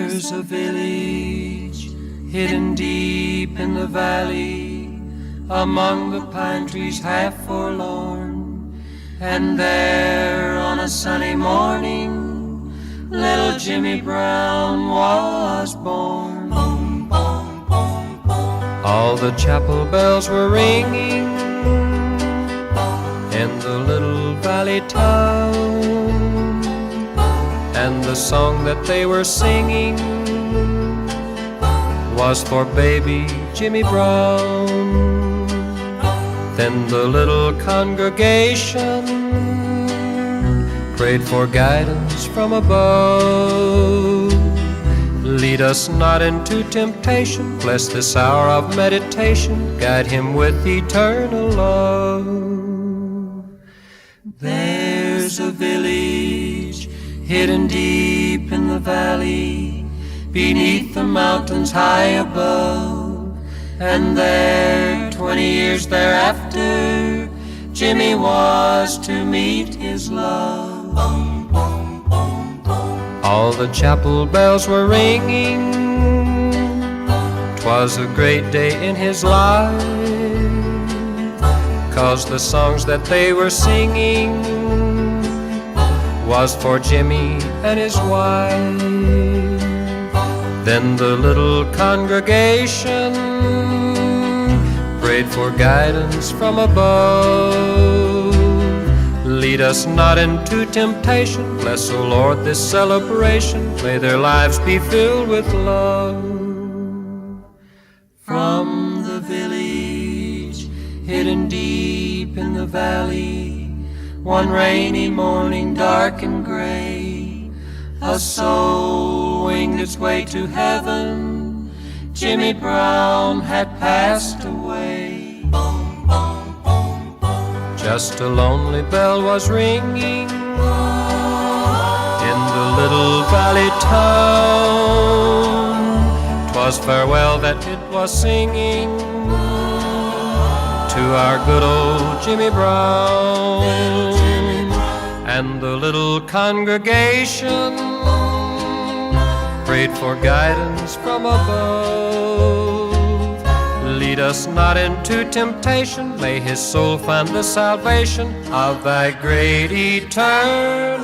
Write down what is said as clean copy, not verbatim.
There's a village hidden deep in the valley, among the pine trees half forlorn. And there on a sunny morning, little Jimmy Brown was born. All the chapel bells were ringing in the little valley town, and the song that they were singing was for baby Jimmy Brown. Then the little congregation prayed for guidance from above. Lead us not into temptation, bless this hour of meditation, guide him with eternal love. There's a village hidden deep in the valley, beneath the mountains high above. And there, 20 years thereafter, Jimmy was to meet his love. All the chapel bells were ringing, 'twas a great day in his life, 'cause the songs that they were singing was for Jimmy and his wife. Then the little congregation prayed for guidance from above. Lead us not into temptation, bless, O Lord, this celebration, may their lives be filled with love. From the village hidden deep in the valley, one rainy morning dark and gray, a soul winged its way to heaven. Jimmy Brown had passed away. Just a lonely bell was ringing in the little valley town. 'Twas farewell that it was singing to our good old Jimmy Brown. And the little congregation prayed for guidance from above. Lead us not into temptation, may his soul find the salvation of thy great eternal